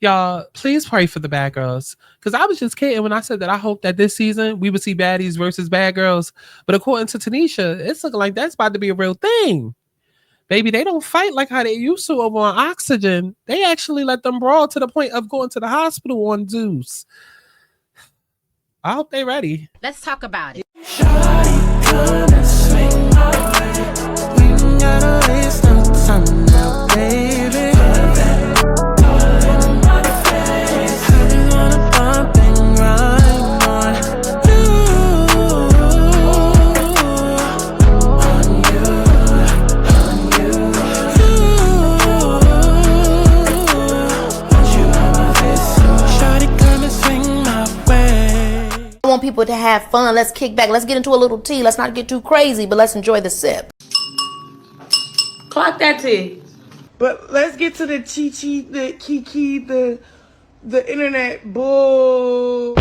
Y'all, please pray for the bad girls. Because I was just kidding when I said that I hope that this season we would see baddies versus bad girls. But according to Tanisha, it's looking like that's about to be a real thing. Baby, they don't fight like how they used to over on Oxygen. They actually let them brawl to the point of going to the hospital on Zeus. I hope they ready. Let's talk about it. Want people to have fun. Let's kick back. Let's get into a little tea. Let's not get too crazy, but let's enjoy the sip. Clock that tea. But let's get to the chi-chi, the kiki, the internet bull.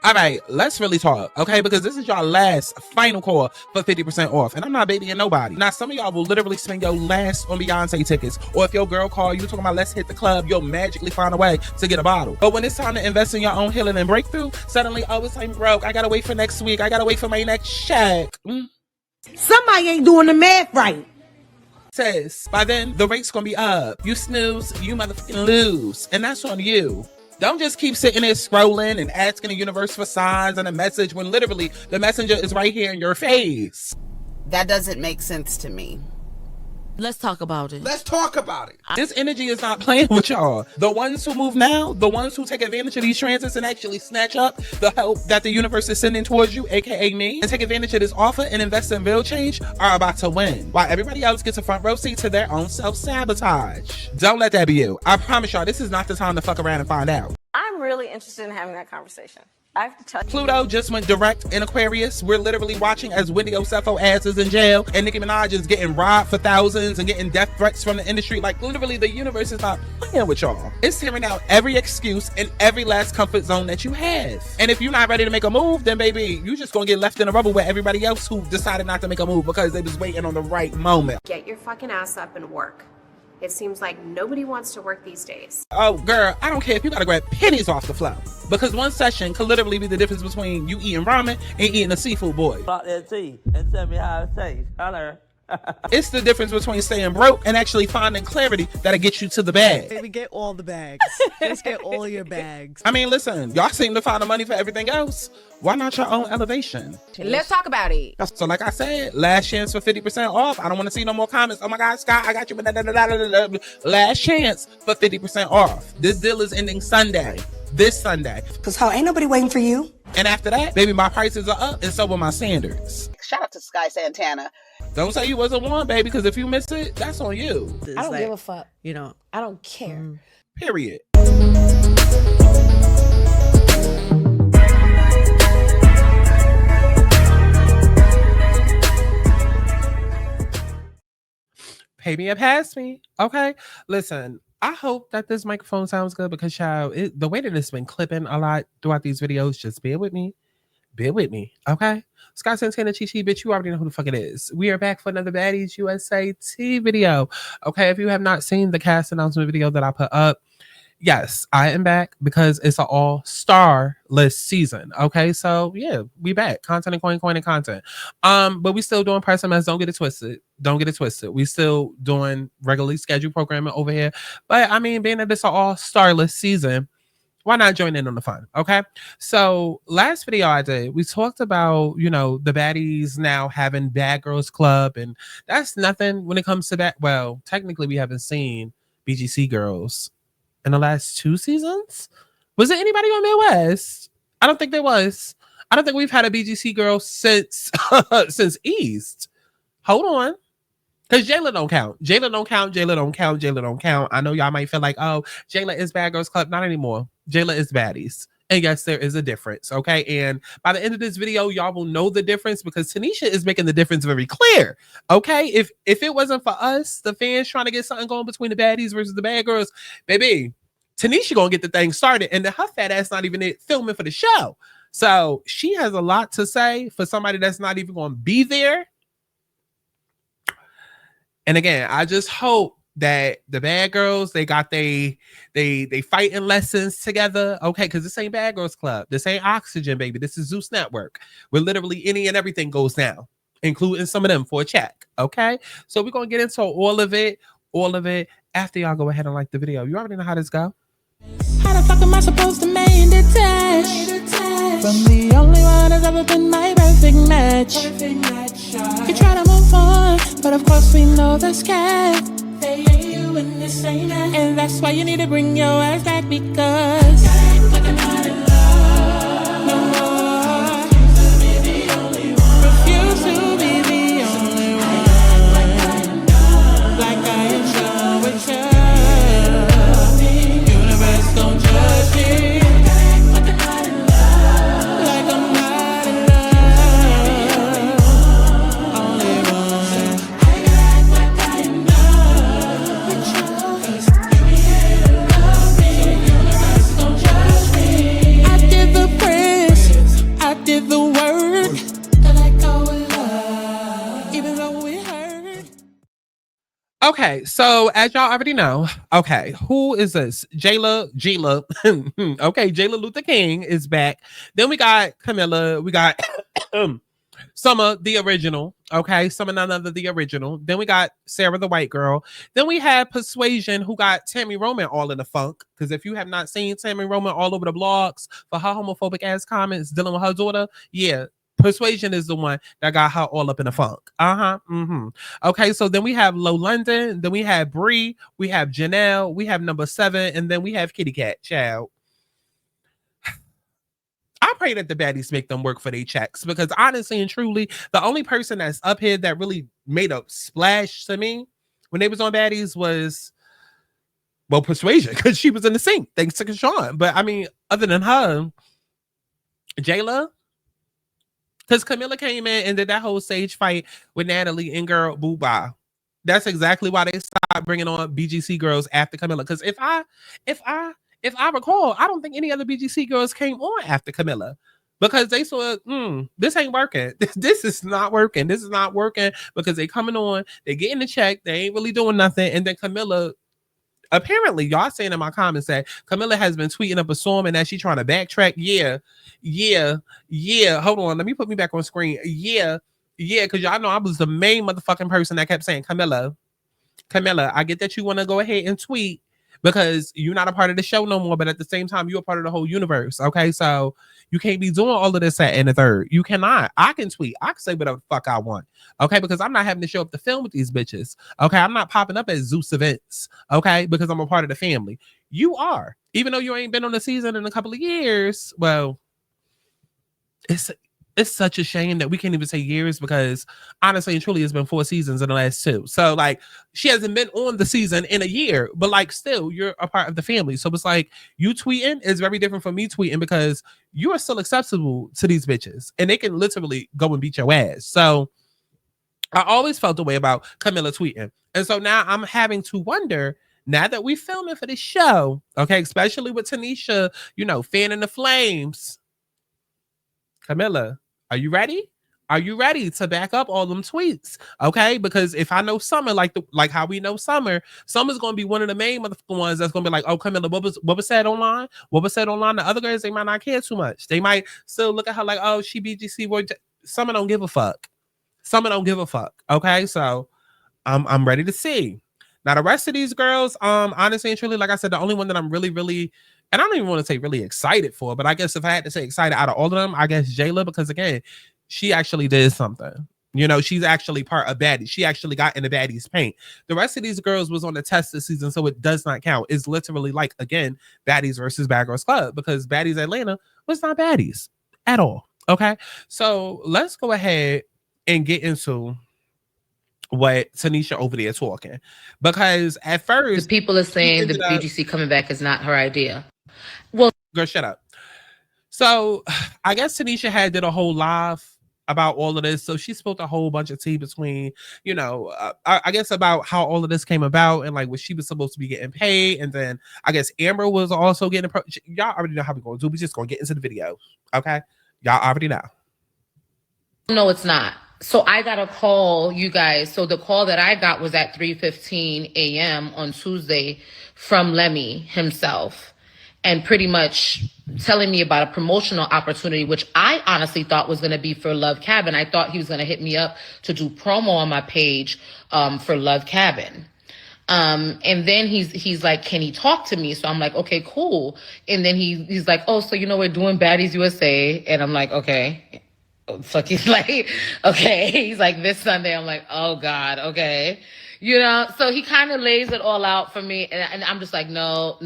All right, let's really talk, okay? Because this is your last final call for 50% off. And I'm not babying nobody. Now, some of y'all will literally spend your last on Beyonce tickets. Or if your girl call you talking about let's hit the club, you'll magically find a way to get a bottle. But when it's time to invest in your own healing and breakthrough, suddenly, oh, it's I'm broke. I gotta wait for next week. I gotta wait for my next check. Somebody ain't doing the math right. Says, by then, the rate's gonna be up. You snooze, you motherfucking lose. And that's on you. Don't just keep sitting there scrolling and asking the universe for signs and a message when literally the messenger is right here in your face. That doesn't make sense to me. Let's talk about it. Let's talk about it. This energy is not playing with y'all. The ones who move now, the ones who take advantage of these transits and actually snatch up the help that the universe is sending towards you, aka me, and take advantage of this offer and invest in real change are about to win. While everybody else gets a front row seat to their own self-sabotage. Don't let that be you. I promise y'all, this is not the time to fuck around and find out. I'm really interested in having that conversation. I have to tell you. Pluto just went direct in Aquarius. We're literally watching as Wendy Osefo ass is in jail and Nicki Minaj is getting robbed for thousands and getting death threats from the industry. Like literally the universe is not playing with y'all. It's tearing out every excuse and every last comfort zone that you have. And if you're not ready to make a move, then baby, you just gonna get left in the rubble with everybody else who decided not to make a move because they was waiting on the right moment. Get your fucking ass up and work. It seems like nobody wants to work these days. Oh, girl, I don't care if you gotta grab pennies off the floor. Because one session could literally be the difference between you eating ramen and eating a seafood boy. Pop that tea and tell me how it tastes. Holler. It's the difference between staying broke and actually finding clarity that'll get you to the bag. Baby, get all the bags. Just get all your bags. I mean, listen, y'all seem to find the money for everything else. Why not your own elevation? Let's talk about it. So like I said, last chance for 50% off. I don't want to see no more comments. Oh my God, Scott, I got you. Last chance for 50% off. This deal is ending Sunday. This Sunday. Cause how ain't nobody waiting for you. And after that, baby, my prices are up and so will my standards. Shout out to Sky Santana. Don't say you wasn't one, baby, because if you missed it, that's on you. I don't give a fuck. You know, I don't care. Period. Pay me or pass me. Okay. Listen, I hope that this microphone sounds good because, child, the way that it's been clipping a lot throughout these videos, just bear with me. Bear with me. Okay. Scott Santana, Chi-Chi, bitch, you already know who the fuck it is. We are back for another Baddies USA T video. Okay. If you have not seen the cast announcement video that I put up, yes, I am back because it's an all-star list season. Okay, so yeah, we back. Content and coin and content. But we still doing press MS. Don't get it twisted. Don't get it twisted. We still doing regularly scheduled programming over here. But I mean, being that it's an all-star list season, why not join in on the fun? Okay. So last video I did, we talked about, you know, the baddies now having Bad Girls Club, and that's nothing when it comes to that. Well, technically we haven't seen BGC girls in the last 2 seasons. Was there anybody on Midwest? I don't think there was. I don't think we've had a BGC girl since since East. Hold on. Because Jayla don't count. Jayla don't count. Jayla don't count. Jayla don't count. I know y'all might feel like, oh, Jayla is Bad Girls Club. Not anymore. Jayla is Baddies. And yes, there is a difference. Okay. And by the end of this video, y'all will know the difference because Tanisha is making the difference very clear. Okay. If it wasn't for us, the fans trying to get something going between the baddies versus the bad girls, baby, Tanisha gonna get the thing started. And her fat ass not even filming for the show. So she has a lot to say for somebody that's not even gonna be there. And again, I just hope that the bad girls, they got they fighting lessons together. Okay, because this ain't Bad Girls Club. This ain't Oxygen, baby. This is Zeus Network, where literally any and everything goes down, including some of them for a check. Okay, so we're gonna get into all of it after y'all go ahead and like the video. You already know how this go. How the fuck am I supposed to main detach from the only one that's ever been my perfect match? You try to move on, but of course we know the scat. They ain't you and this ain't that. And that's why you need to bring your ass back, because like I'm not in love no more. Refuse to be the only one. Like I am done with you. Universe don't judge me. Like I'm not in love. Like I'm not in love. Only one. Like I am done with you. 'Cause you love me. Universe don't judge me. I did the prayers, I did the word to let go of love, even though it hurt. Okay, so as y'all already know, okay, who is this? Jayla. Okay, Jayla Luther King is back. Then we got Camilla. We got Summer, the original. Okay, Summer, none other the original. Then we got Sarah, the white girl. Then we had Persuasion, who got Tammy Roman all in the funk. Because if you have not seen Tammy Roman all over the blogs for her homophobic ass comments dealing with her daughter, yeah, Persuasion is the one that got her all up in the funk. Okay, so then we have Low London, then we have Bree, we have Janelle, we have number 7, and then we have Kitty Cat. Child, I pray that the baddies make them work for their checks, because honestly and truly, the only person that's up here that really made a splash to me when they was on Baddies was, well, Persuasion, because she was in the sink thanks to Kashawn. But I mean, other than her, Jayla, because Camilla came in and did that whole stage fight with Natalie and girl boo-bah. That's exactly why they stopped bringing on BGC girls after Camilla. Because if I recall, I don't think any other BGC girls came on after Camilla, because they saw this ain't working. This is not working. This is not working, because they coming on, they getting the check, they ain't really doing nothing, and then Camilla. Apparently, y'all saying in my comments that Camilla has been tweeting up a storm and that she's trying to backtrack. Yeah. Hold on. Let me put me back on screen. Yeah. Because y'all know I was the main motherfucking person that kept saying, Camilla, I get that you want to go ahead and tweet because you're not a part of the show no more, but at the same time, you're a part of the whole universe. Okay, so you can't be doing all of this at and the third. You cannot. I can tweet. I can say whatever the fuck I want. Okay, because I'm not having to show up to film with these bitches. Okay, I'm not popping up at Zeus events. Okay, because I'm a part of the family. You are. Even though you ain't been on the season in a couple of years. Well, it's such a shame that we can't even say years, because honestly and truly it's been 4 seasons in the last 2. So like, she hasn't been on the season in a year, but like still you're a part of the family. So it's like, you tweeting is very different from me tweeting, because you are still acceptable to these bitches and they can literally go and beat your ass. So I always felt the way about Camilla tweeting. And so now I'm having to wonder, now that we filming for this show, okay, especially with Tanisha, fanning the flames. Camilla, are you ready? Are you ready to back up all them tweets? Okay, because if I know Summer, like how we know Summer's gonna be one of the main motherfucking ones that's gonna be like, oh, Camilla, what was said online? What was said online? The other girls, they might not care too much. They might still look at her like, oh, she BGC boy. Summer don't give a fuck. Summer don't give a fuck. Okay, so I'm ready to see. Now the rest of these girls, honestly and truly, like I said, the only one that I'm really, and I don't even want to say really excited for, but I guess if I had to say excited out of all of them, I guess Jayla, because again, she actually did something. She's actually part of Baddies. She actually got in the Baddies paint. The rest of these girls was on the test this season, so it does not count. It's literally like, again, Baddies versus Bad Girls Club, because Baddies Atlanta was not Baddies at all. Okay, so let's go ahead and get into what Tanisha over there talking, because at first the people are saying the BGC coming back is not her idea. Well, girl, shut up. So I guess Tanisha had did a whole live about all of this, so she spilled a whole bunch of tea between, I guess about how all of this came about and like what she was supposed to be getting paid, and then I guess Amber was also getting y'all already know how we're gonna do. We just gonna get into the video, okay? Y'all already know. No, it's not. So I got a call, you guys. So the call that I got was at 3:15 a.m. on Tuesday from Lemmy himself, and pretty much telling me about a promotional opportunity, which I honestly thought was going to be for Love Cabin. I thought he was going to hit me up to do promo on my page for Love Cabin. And then he's like, can he talk to me? So I'm like, okay, cool. And then he's like, oh, so we're doing Baddies USA. And I'm like, okay. Fuck, he's like, okay. He's like, this Sunday. I'm like, oh God, okay. So he kind of lays it all out for me. And I'm just like, no.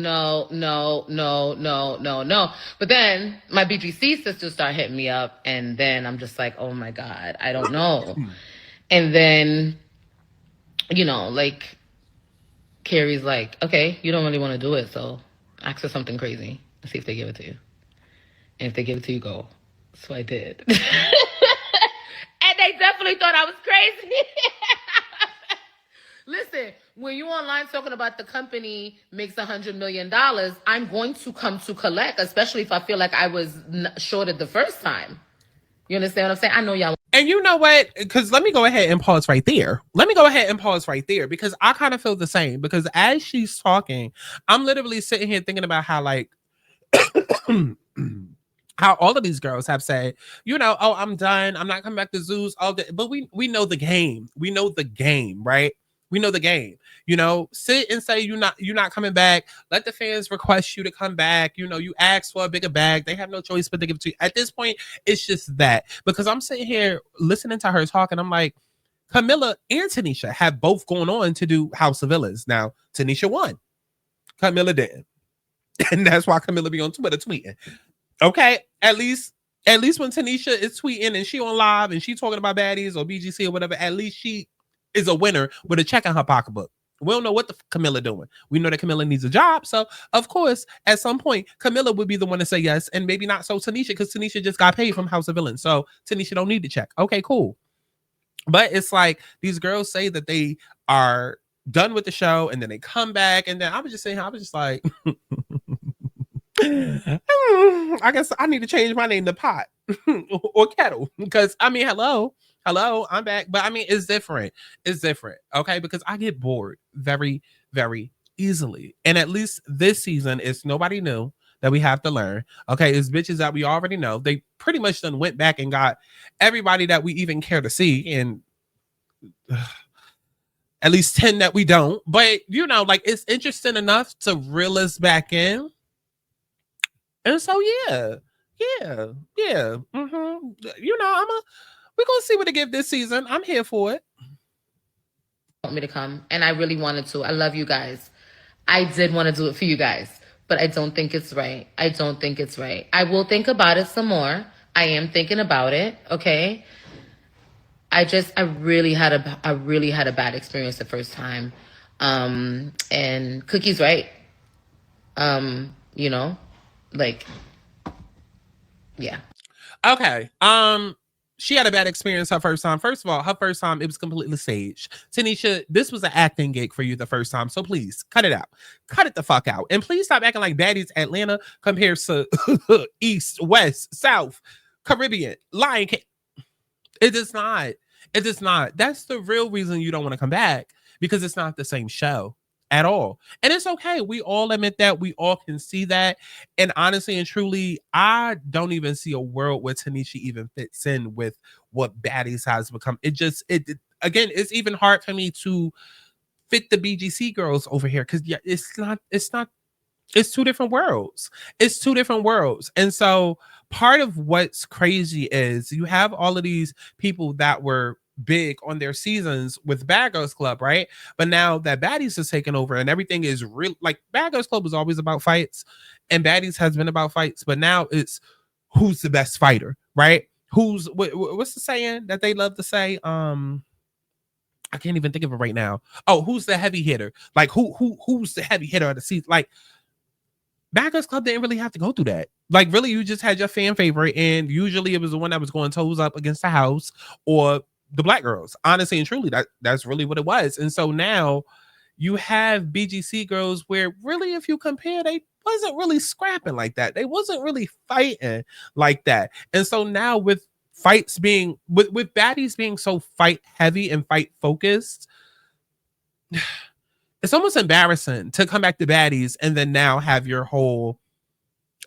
But then my BGC sisters start hitting me up. And then I'm just like, oh my God, I don't know. And then, like, Carrie's like, okay, you don't really want to do it, so ask for something crazy and see if they give it to you. And if they give it to you, go. So I did. And they definitely thought I was crazy. Listen, when you online talking about the company makes $100 million, I'm going to come to collect, especially if I feel like I was shorted the first time. You understand what I'm saying? I know y'all. And you know what? Because let me go ahead and pause right there. Because I kind of feel the same. Because as she's talking, I'm literally sitting here thinking about how, like, how all of these girls have said, oh, I'm done. I'm not coming back to Zeus. But we know the game. We know the game, right? We know the game. Sit and say you're not coming back. Let the fans request you to come back. You ask for a bigger bag. They have no choice but to give it to you. At this point, it's just that. Because I'm sitting here listening to her talk, and I'm like, Camilla and Tanisha have both gone on to do House of Villains. Now, Tanisha won. Camilla didn't. And that's why Camilla be on Twitter tweeting. Okay? At least when Tanisha is tweeting and she on live and she talking about Baddies or BGC or whatever, at least she is a winner with a check in her pocketbook. We don't know what the Camilla doing. We know that Camilla needs a job. So, of course, at some point, Camilla would be the one to say yes, and maybe not so Tanisha, because Tanisha just got paid from House of Villains. So, Tanisha don't need to check. Okay, cool. But it's like these girls say that they are done with the show, and then they come back, and then I was just like, I guess I need to change my name to Pot or Kettle, because, hello, I'm back. But it's different. Okay? Because I get bored very, very easily. And at least this season, it's nobody new that we have to learn. Okay? It's bitches that we already know. They pretty much done went back and got everybody that we even care to see. And at least 10 that we don't. But, it's interesting enough to reel us back in. And so, yeah. Mm-hmm. We're going to see what they give this season. I'm here for it. Want me to come, and I really wanted to. I love you guys. I did want to do it for you guys, but I don't think it's right. I will think about it some more. I am thinking about it, okay? I really had a bad experience the first time. And Cookie's right. Yeah. Okay. She had a bad experience her first time. First of all, her first time, it was completely staged. Tanisha, this was an acting gig for you the first time. So please, cut it out. Cut it the fuck out. And please stop acting like Baddies Atlanta compares to East, West, South, Caribbean, Lion King. It is not. That's the real reason you don't want to come back, because it's not the same show at all. And it's okay. We all admit that. We all can see that. And honestly and truly, I don't even see a world where Tanisha even fits in with what Baddies has become. Again, it's even hard for me to fit the BGC girls over here, because it's two different worlds. And so part of what's crazy is you have all of these people that were big on their seasons with Bad Girls Club, right? But now that Baddies is taking over and everything is real, like Bad Girls Club was always about fights and Baddies has been about fights, but now it's who's the best fighter, right? What's the saying that they love to say? I can't even think of it right now. Oh, who's the heavy hitter? Like who's the heavy hitter of the season? Like Bad Girls Club didn't really have to go through that. Like really, you just had your fan favorite, and usually it was the one that was going toes up against the house or the black girls. Honestly and truly, that's really what it was. And so now you have BGC girls where really, if you compare, they wasn't really scrapping like that. They wasn't really fighting like that. And so now with fights being with baddies being so fight heavy and fight focused, it's almost embarrassing to come back to baddies and then now have your whole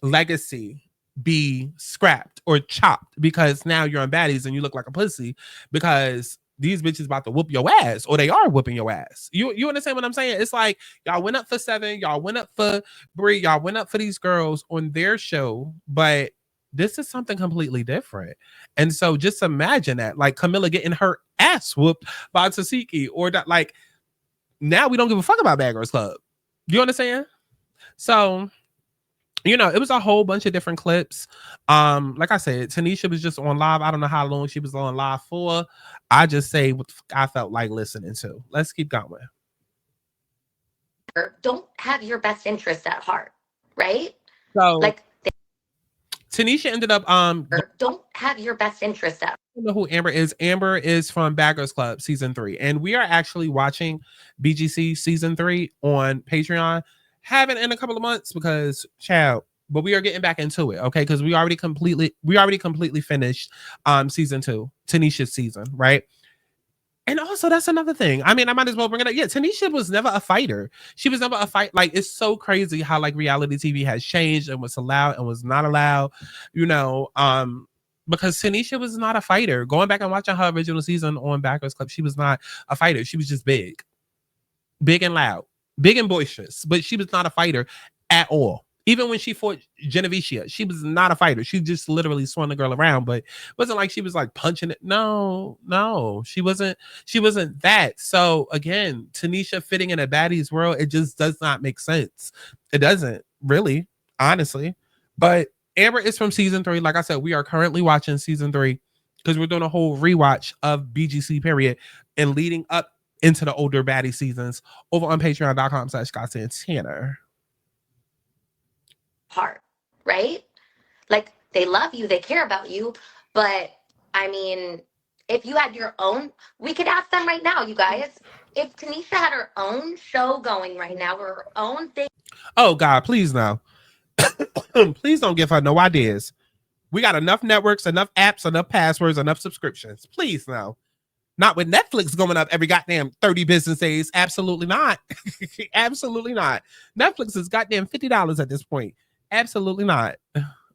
legacy be scrapped or chopped because now you're on baddies and you look like a pussy because these bitches about to whoop your ass, or they are whooping your ass. You understand what I'm saying? It's like y'all went up for 7, y'all went up for Brie, y'all went up for these girls on their show, but this is something completely different. And so just imagine that, like Camilla getting her ass whooped by Tasiki, or that, like, now we don't give a fuck about Bad Girls Club. You understand? So, you know, it was a whole bunch of different clips. Like I said, Tanisha was just on live. I don't know how long she was on live for. I just say what I felt like listening to. Let's keep going. Don't have your best interest at heart, right? So, like, Tanisha ended up don't have your best interest at. I don't know who Amber is. Amber is from Bad Girls Club season 3, and we are actually watching BGC season 3 on Patreon. Haven't in a couple of months because child, but we are getting back into it, okay? Because we already completely finished season 2, Tanisha's season, right? And also, that's another thing. I mean, I might as well bring it up. Yeah, Tanisha was never a fighter. She was never a fight. Like, it's so crazy how like reality TV has changed and what's allowed and was not allowed, you know, because Tanisha was not a fighter. Going back and watching her original season on Bad Girls Club, she was not a fighter. She was just big and loud, big and boisterous, but she was not a fighter at all. Even when she fought Genevicia, she was not a fighter. She just literally swung the girl around, but it wasn't like she was like punching it. No, she wasn't that. So again, Tanisha fitting in a baddie's world, it just does not make sense. It doesn't really, honestly. But Amber is from season 3. Like I said, we are currently watching season 3 because we're doing a whole rewatch of BGC period and leading up into the older baddie seasons over on patreon.com/ScottSantana. Heart, right? Like, they love you, they care about you, but I mean, if you had your own, we could ask them right now, you guys. If Tanisha had her own show going right now, or her own thing. Oh God, please no. Please don't give her no ideas. We got enough networks, enough apps, enough passwords, enough subscriptions. Please no. Not with Netflix going up every goddamn 30 business days. Absolutely not. Absolutely not. Netflix is goddamn $50 at this point. Absolutely not.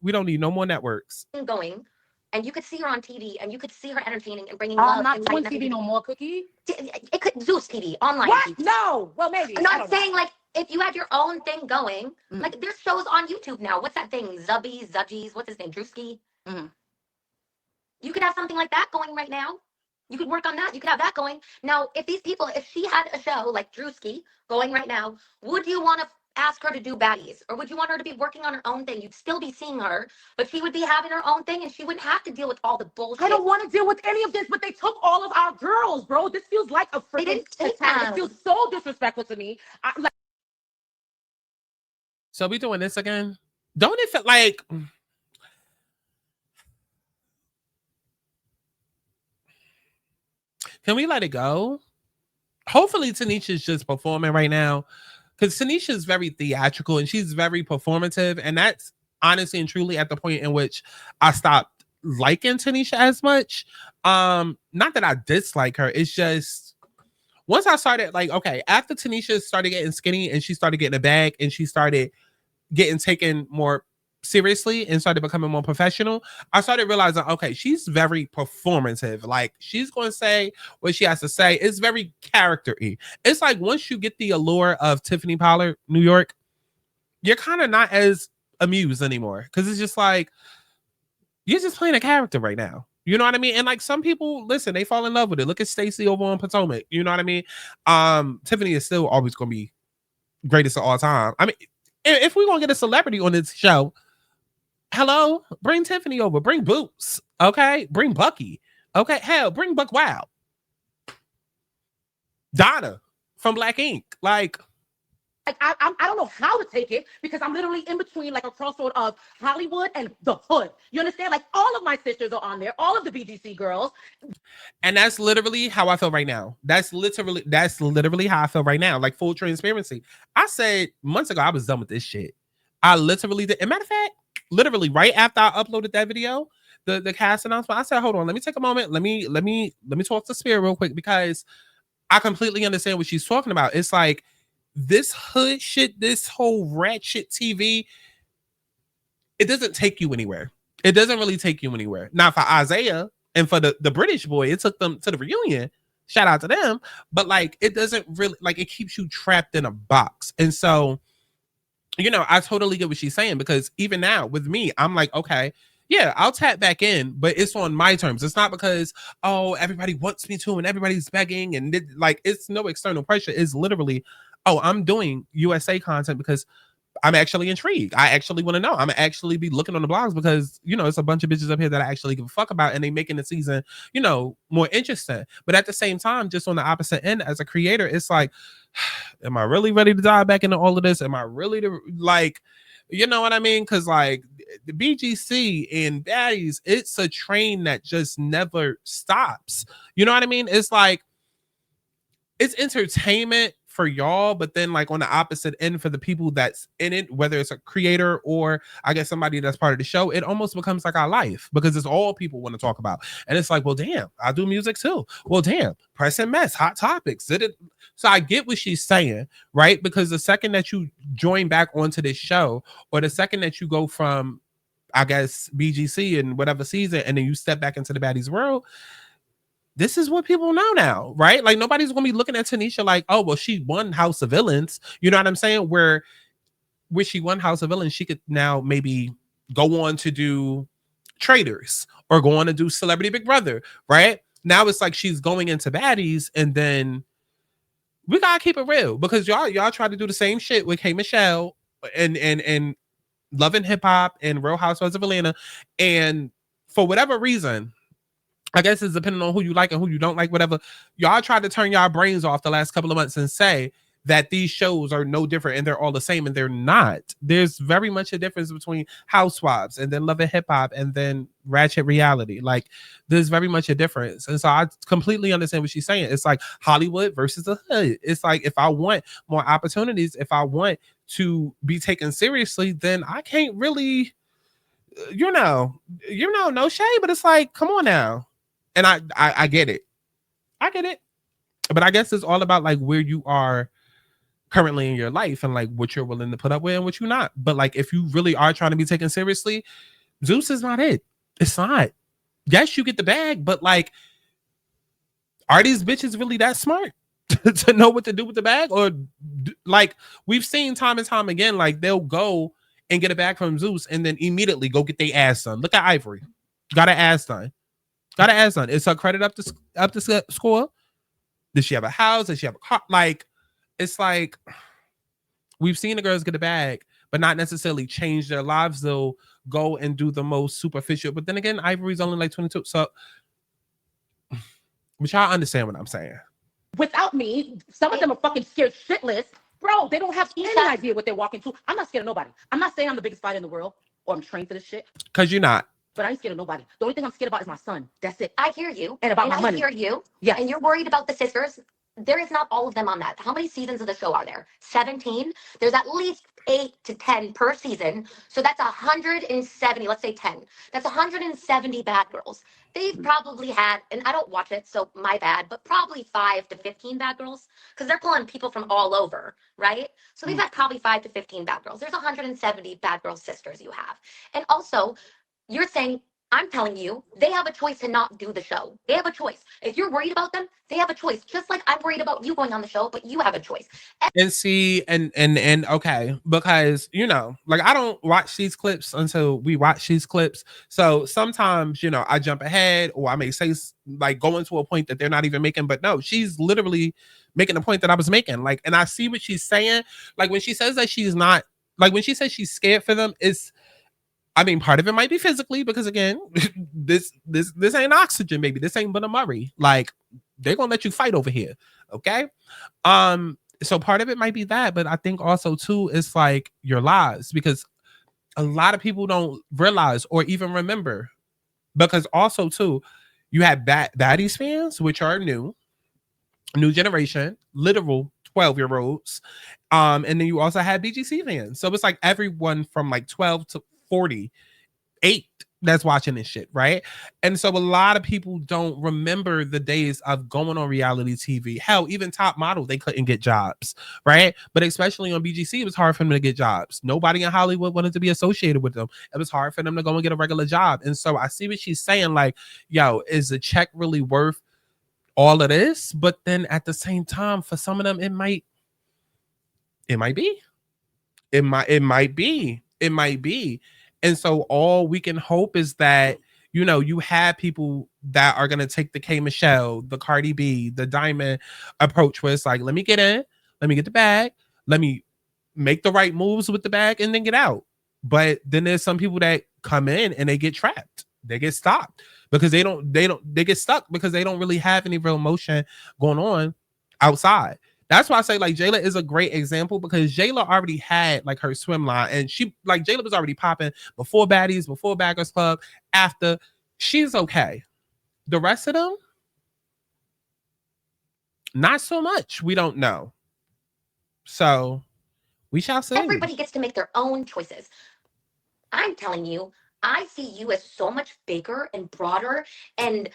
We don't need no more networks. Going, and you could see her on TV, and you could see her entertaining and bringing love. Not Twin TV no more, Cookie. It could Zeus TV online. What? TV. No. Well, maybe. I'm not saying like if you had your own thing going, like there's shows on YouTube now. What's that thing? Zudgies. What's his name? Drewski. You could have something like that going right now. You could work on that. You could have that going. Now, if she had a show like Drewski going right now, would you want to ask her to do baddies? Or would you want her to be working on her own thing? You'd still be seeing her, but she would be having her own thing and she wouldn't have to deal with all the bullshit. I don't want to deal with any of this, but they took all of our girls, bro. This feels like a freaking attack. It feels so disrespectful to me. So we doing this again? Don't it feel like... Can we let it go? Hopefully Tanisha's just performing right now, because Tanisha's very theatrical and she's very performative, and that's honestly and truly at the point in which I stopped liking Tanisha as much. Not that I dislike her, it's just once I started like, okay, after Tanisha started getting skinny and she started getting a bag and she started getting taken more seriously and started becoming more professional, I started realizing, okay, she's very performative. Like, she's going to say what she has to say. It's very character-y. It's like once you get the allure of Tiffany Pollard, New York, you're kind of not as amused anymore, because it's just like you're just playing a character right now. You know what I mean? And like some people, listen, they fall in love with it. Look at Stacey over on Potomac. You know what I mean? Tiffany is still always going to be greatest of all time. I mean, if we're going to get a celebrity on this show, hello, bring Tiffany over, bring Boots, okay? Bring Bucky, okay? Hell, bring Buck Wild. Donna from Black Ink. Like I don't know how to take it, because I'm literally in between like a crossroad of Hollywood and the hood. You understand? Like all of my sisters are on there, all of the BGC girls. And that's literally how I feel right now. That's literally how I feel right now. Like, full transparency. I said months ago I was done with this shit. I literally did. As a matter of fact, literally right after I uploaded that video, the cast announcement, I said, hold on, let me take a moment. Let me talk to Spirit real quick, because I completely understand what she's talking about. It's like this hood shit, this whole ratchet TV, it doesn't take you anywhere. It doesn't really take you anywhere. Now for Isaiah and for the British boy, it took them to the reunion. Shout out to them. But like, it doesn't really, like, it keeps you trapped in a box. And so, you know, I totally get what she's saying, because even now with me, I'm like, okay, yeah, I'll tap back in, but it's on my terms. It's not because, oh, everybody wants me to and everybody's begging, and like, it's no external pressure. It's literally, oh, I'm doing USA content because I'm actually intrigued. I actually want to know. I'm actually be looking on the blogs because, you know, it's a bunch of bitches up here that I actually give a fuck about, and they making the season, you know, more interesting. But at the same time, just on the opposite end, as a creator, it's like, am I really ready to dive back into all of this? Am I really like, you know what I mean? Because like the BGC and Baddies, it's a train that just never stops. You know what I mean? It's like, it's entertainment for y'all, but then like on the opposite end for the people that's in it, whether it's a creator or I guess somebody that's part of the show, it almost becomes like our life, because it's all people want to talk about. And it's like, well, damn, I do music too. Well, damn, press and mess, hot topics. So I get what she's saying, right? Because the second that you join back onto this show, or the second that you go from, I guess, BGC and whatever season, and then you step back into the Baddies world, this is what people know now, right? Like, nobody's gonna be looking at Tanisha like, oh, well, she won House of Villains. You know what I'm saying? Where she won House of Villains, she could now maybe go on to do Traders or go on to do Celebrity Big Brother, right? Now it's like she's going into Baddies, and then we gotta keep it real, because y'all try to do the same shit with K Michelle and Love and Hip Hop and Real Housewives of Atlanta, and for whatever reason, I guess it's depending on who you like and who you don't like, whatever. Y'all tried to turn y'all brains off the last couple of months and say that these shows are no different and they're all the same, and they're not. There's very much a difference between Housewives and then Love and Hip Hop and then Ratchet Reality. Like, there's very much a difference. And so I completely understand what she's saying. It's like Hollywood versus the hood. It's like, if I want more opportunities, if I want to be taken seriously, then I can't really, you know, no shade, but it's like, come on now. And I get it. I get it. But I guess it's all about like where you are currently in your life and like what you're willing to put up with and what you're not. But like, if you really are trying to be taken seriously, Zeus is not it. It's not. Yes, you get the bag, but like, are these bitches really that smart to know what to do with the bag? Or like, we've seen time and time again, like they'll go and get a bag from Zeus and then immediately go get their ass done. Look at Ivory. Got her ass done. Got to ask on. Is her credit up to score? Does she have a house? Does she have a car? Like, it's like, we've seen the girls get a bag, but not necessarily change their lives. They'll go and do the most superficial. But then again, Ivory's only like 22. So, but y'all understand what I'm saying. Without me, some of them are fucking scared shitless. Bro, they don't have any idea what they're walking to. I'm not scared of nobody. I'm not saying I'm the biggest fighter in the world or I'm trained for this shit. Because you're not. But I ain't scared of nobody. The only thing I'm scared about is my son. That's it. I hear you. And about my money. I hear you. Yeah. And you're worried about the sisters. There is not all of them on that. How many seasons of the show are there? 17? There's at least 8 to 10 per season. So that's 170, let's say 10. That's 170 bad girls. They've probably had, and I don't watch it, so my bad, but probably 5 to 15 bad girls, because they're pulling people from all over, right? So they've had probably 5 to 15 bad girls. There's 170 bad girl sisters you have. And also, you're saying, I'm telling you, they have a choice to not do the show. They have a choice. If you're worried about them, they have a choice. Just like I'm worried about you going on the show, but you have a choice. And see, and okay, because, you know, like, I don't watch these clips until we watch these clips. So sometimes, you know, I jump ahead, or I may say, like, go into a point that they're not even making. But no, she's literally making the point that I was making. Like, and I see what she's saying. Like, when she says that she's not, like, when she says she's scared for them, it's, I mean, part of it might be physically, because again, this ain't Oxygen, baby. This ain't Bunna Murray. Like, they're gonna let you fight over here, okay? So part of it might be that, but I think also too, it's like your lives, because a lot of people don't realize or even remember, because also too, you have Baddies fans, which are new generation, literal 12-year-olds, and then you also have BGC fans. So it's like everyone from like 12 to 48 that's watching this shit, right? And so a lot of people don't remember the days of going on reality TV. Hell, even Top Model, they couldn't get jobs, right? But especially on BGC, it was hard for them to get jobs. Nobody in Hollywood wanted to be associated with them. It was hard for them to go and get a regular job. And so I see what she's saying, like, yo, is the check really worth all of this? But then at the same time, for some of them, it might be. It might be. And so all we can hope is that, you know, you have people that are going to take the K Michelle, the Cardi B, the Diamond approach where it's like, let me get in, let me get the bag, let me make the right moves with the bag and then get out. But then there's some people that come in and they get trapped. They get stopped because they get stuck because they don't really have any real motion going on outside. That's why I say like Jayla is a great example because Jayla already had like her swim line and she like Jayla was already popping before Baddies, before Baggers Club, after. She's okay. The rest of them, not so much. We don't know. So we shall see. Everybody gets to make their own choices. I'm telling you, I see you as so much bigger and broader and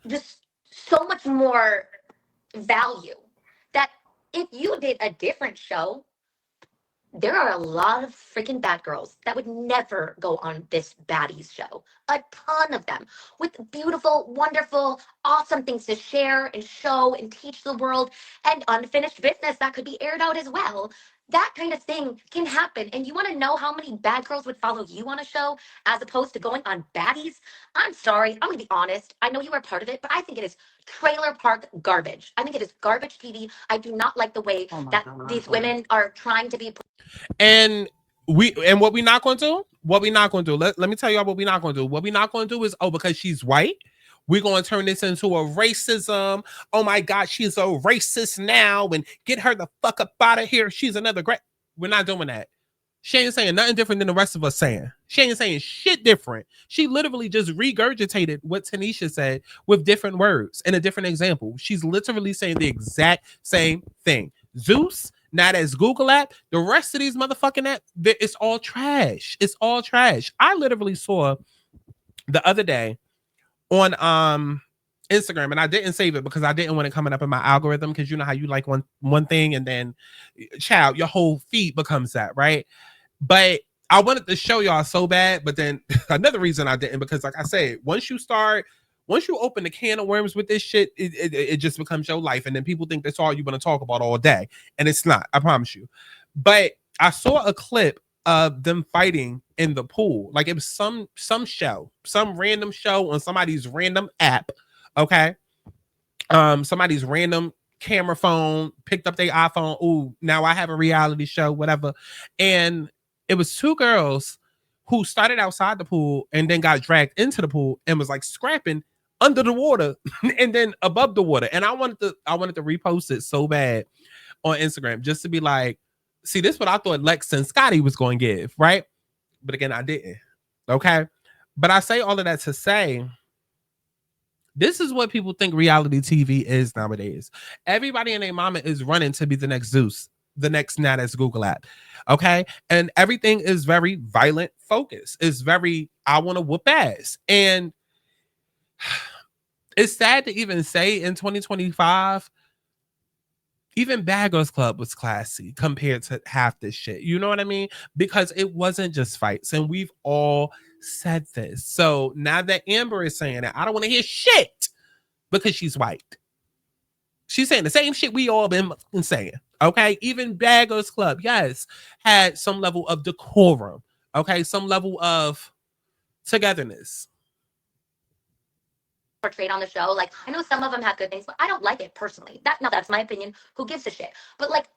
just so much more value that if you did a different show, there are a lot of freaking bad girls that would never go on this Baddies show. A ton of them with beautiful, wonderful, awesome things to share and show and teach the world and unfinished business that could be aired out as well. That kind of thing can happen. And you want to know how many bad girls would follow you on a show as opposed to going on Baddies? I'm sorry. I'm going to be honest. I know you are part of it, but I think it is trailer park garbage. I think it is garbage TV. I do not like the way that these women are trying to be. And what we're not going to do, let me tell y'all what we're not going to do. What we're not going to do is, because she's white, we're going to turn this into a racism. Oh my God, she's a racist now and get her the fuck up out of here. She's another great. We're not doing that. She ain't saying nothing different than the rest of us saying. She ain't saying shit different. She literally just regurgitated what Tanisha said with different words and a different example. She's literally saying the exact same thing. Zeus, not as Google app. The rest of these motherfucking app, it's all trash. It's all trash. I literally saw the other day on Instagram, and I didn't save it because I didn't want it coming up in my algorithm, because you know how you like one thing and then child, your whole feed becomes that, right? But I wanted to show y'all so bad, but then another reason I didn't, because like I said, once you open the can of worms with this shit, it just becomes your life. And then people think that's all you're going to talk about all day. And it's not, I promise you. But I saw a clip of them fighting in the pool. Like it was some show, some random show on somebody's random app. Okay. Somebody's random camera phone picked up their iPhone. Ooh, now I have a reality show, whatever. And it was two girls who started outside the pool and then got dragged into the pool and was like scrapping under the water and then above the water. And I wanted to repost it so bad on Instagram just to be like, see, this is what I thought Lex and Scotty was going to give, right? But again, I didn't. Okay. But I say all of that to say, this is what people think reality TV is nowadays. Everybody and their mama is running to be the next Zeus, the next Nat as Google app. Okay. And everything is very violent focused. It's very, I want to whoop ass. And it's sad to even say in 2025, even Baggers Club was classy compared to half this shit. You know what I mean? Because it wasn't just fights. And we've all said this. So now that Amber is saying it, I don't want to hear shit because she's white. She's saying the same shit we all been saying. Okay. Even Baggers Club, yes, had some level of decorum. Okay. Some level of togetherness Portrayed on the show. Like, I know some of them have good things, but I don't like it personally. That's my opinion. Who gives a shit? But like,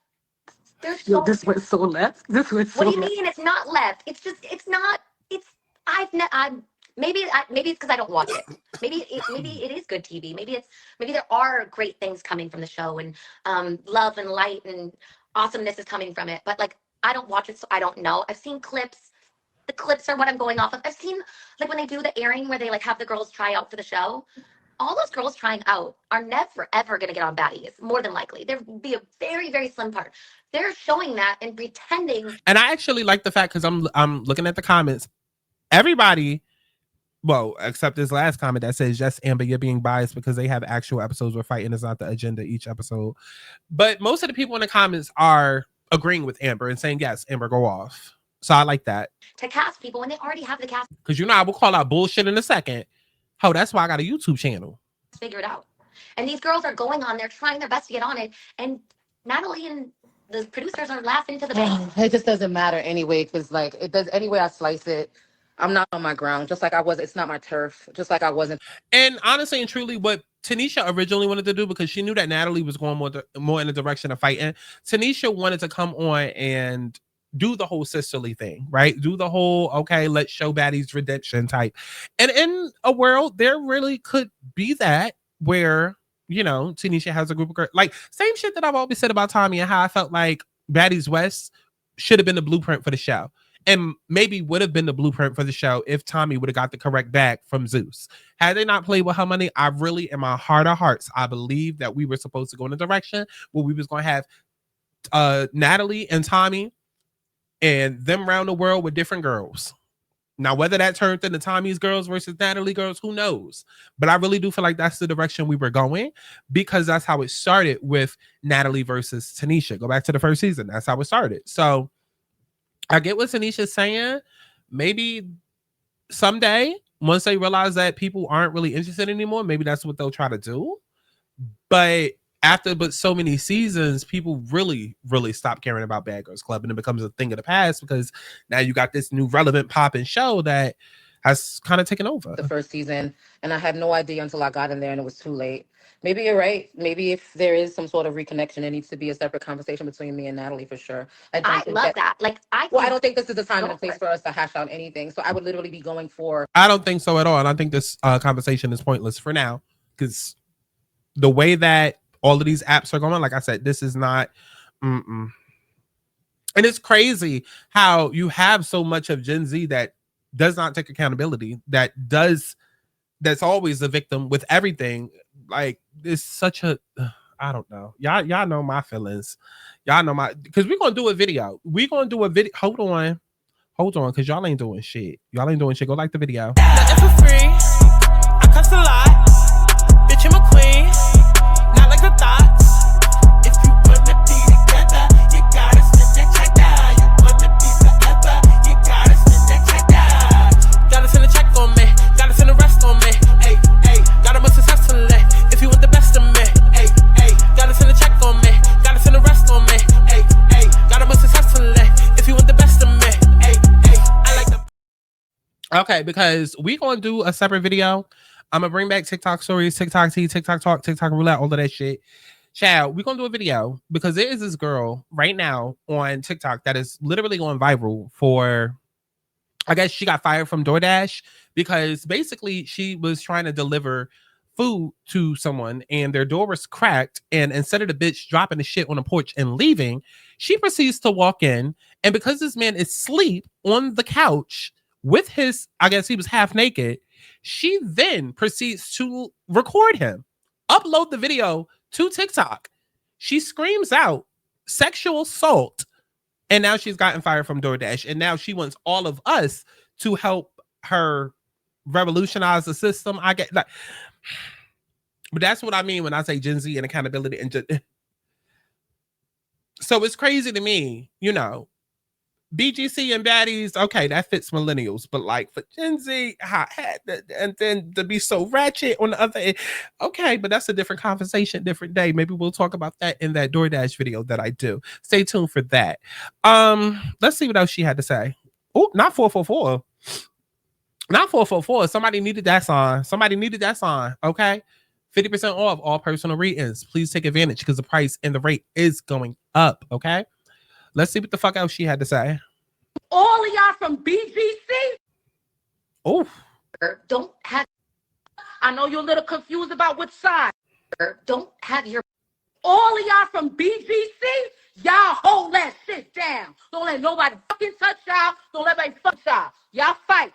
there's so. This was so left. This was so. What do you mean? It's not left. It's just. It's not. It's. Maybe it's because I don't watch it. Maybe it is good TV. Maybe there are great things coming from the show and love and light and awesomeness is coming from it. But like, I don't watch it, so I don't know. I've seen clips. The clips are what I'm going off of. I've seen like when they do the airing where they like have the girls try out for the show. All those girls trying out are never ever gonna get on Baddies. More than likely, there'd be a very very slim part. They're showing that and pretending. And I actually like the fact, because I'm looking at the comments. everybody, well, except this last comment that says, yes, Amber, you're being biased because they have actual episodes where fighting is not the agenda each episode. But most of the people in the comments are agreeing with Amber and saying, yes, Amber, go off. So I like that. To cast people when they already have the cast. Because I will call out bullshit in a second. Oh, that's why I got a YouTube channel. Figured out. And these girls are going on, they're trying their best to get on it. And Natalie and the producers are laughing to the bank. It just doesn't matter anyway, because like it does any way I slice it. I'm not on my ground, just like I was. It's not my turf, just like I wasn't. And honestly and truly, what Tanisha originally wanted to do, because she knew that Natalie was going more in the direction of fighting, Tanisha wanted to come on and do the whole sisterly thing, right? Do the whole, okay, let's show Baddies redemption type. And in a world, there really could be that where, Tanisha has a group of girls. Like, same shit that I've always said about Tommy and how I felt like Baddies West should have been the blueprint for the show. And maybe would have been the blueprint for the show if Tommy would have got the correct bag from Zeus. Had they not played with her money, I really, in my heart of hearts, I believe that we were supposed to go in a direction where we was going to have Natalie and Tommy and them around the world with different girls. Now, whether that turned into Tommy's girls versus Natalie girls, who knows? But I really do feel like that's the direction we were going, because that's how it started with Natalie versus Tanisha. Go back to the first season. That's how it started. So I get what Tanisha's saying. Maybe someday, once they realize that people aren't really interested anymore, maybe that's what they'll try to do. But so many seasons, people really, really stop caring about Bad Girls Club, and it becomes a thing of the past because now you got this new relevant popping show that has kind of taken over. The first season, and I had no idea until I got in there and it was too late. Maybe you're right. Maybe if there is some sort of reconnection, it needs to be a separate conversation between me and Natalie for sure. I love that. Like, I don't think this is the time and the place for us to hash out anything. So I would literally be going for. I don't think so at all. And I think this conversation is pointless for now, because the way that all of these apps are going, like I said, this is not. And it's crazy how you have so much of Gen Z that does not take accountability, that's always the victim with everything. Like, it's such a, I don't know. Y'all know my feelings. Y'all know because we're going to do a video. Hold on. Because y'all ain't doing shit. Go like the video. Nothing for free. I cuss a lot. Bitch, I'm a queen. Not like the thoughts. If you wanna be together, you gotta spend that check down. You wanna be forever, you gotta spend that check down. Gotta send a check on me. Gotta send a rest on me. Hey, hey. Gotta move successfully. If you want the best of me. Hey, hey. Gotta send a check on me. Gotta send a rest on me. Hey, hey. Gotta move successfully. If you want the best of me. Hey, hey. I like the. Okay, because we gonna do a separate video. I'm gonna bring back TikTok stories, TikTok tea, TikTok talk, TikTok roulette, all of that shit. Child, we're gonna do a video because there is this girl right now on TikTok that is literally going viral for, I guess she got fired from DoorDash because basically she was trying to deliver food to someone and their door was cracked, and instead of the bitch dropping the shit on the porch and leaving, she proceeds to walk in, and because this man is asleep on the couch with his, I guess he was half naked, she then proceeds to record him, upload the video to TikTok. She screams out sexual assault, and now she's gotten fired from DoorDash, and now she wants all of us to help her revolutionize the system. I get like, but that's what I mean when I say Gen Z and accountability. And so it's crazy to me, BGC and Baddies, okay, that fits millennials, but like for Gen Z, and then to be so ratchet on the other end, okay, but that's a different conversation, different day. Maybe we'll talk about that in that DoorDash video that I do. Stay tuned for that. Let's see what else she had to say. Oh, not 444. Not 444. Somebody needed that song. Okay. 50% off all personal readings. Please take advantage because the price and the rate is going up. Okay. Let's see what the fuck else she had to say. All of y'all from BGC. Oh. Don't have. I know you're a little confused about which side. Don't have your. All of y'all from BGC, y'all hold that shit down. Don't let nobody fucking touch y'all. Don't let anybody fuck y'all. Y'all fight.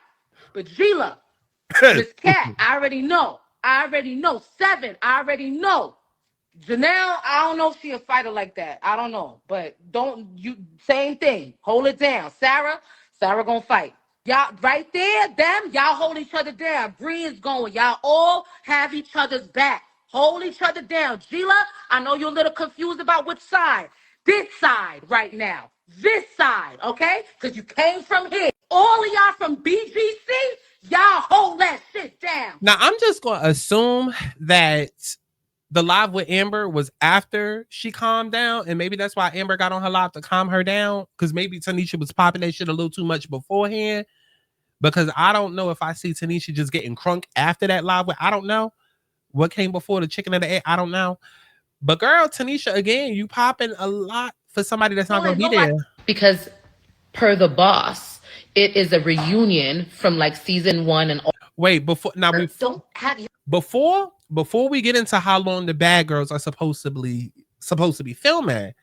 But Gila, Miss Cat, I already know. 7, I already know. Janelle, I don't know if she a fighter like that. I don't know. But same thing. Hold it down. Sarah gonna fight. Y'all right there, them, y'all hold each other down. Bree is going. Y'all all have each other's back. Hold each other down. Gila, I know you're a little confused about which side. This side right now. This side, okay? Because you came from here. All of y'all from BGC, y'all hold that shit down. Now, I'm just going to assume that the live with Amber was after she calmed down, and maybe that's why Amber got on her live to calm her down, because maybe Tanisha was popping that shit a little too much beforehand. Because I don't know if I see Tanisha just getting crunk after that live with, I don't know what came before the chicken and the egg. I don't know. But girl, Tanisha, again, you popping a lot for somebody that's not going to be there. Because per the boss, it is a reunion from like season 1 and all. Wait, before now we don't have you before we get into how long the bad girls are supposed to be filming.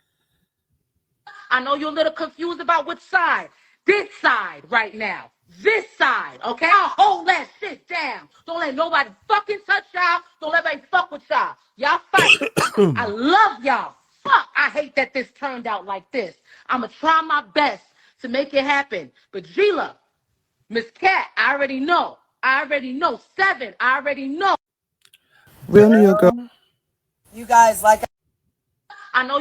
I know you're a little confused about which side. This side right now. This side, okay? I'll hold that shit down. Don't let nobody fucking touch y'all. Don't let anybody fuck with y'all. Y'all fight. I love y'all. Fuck, I hate that this turned out like this. I'ma try my best to make it happen. But Gila, Miss Cat, I already know. 7, I already know. Real New York girl. You guys like. I know.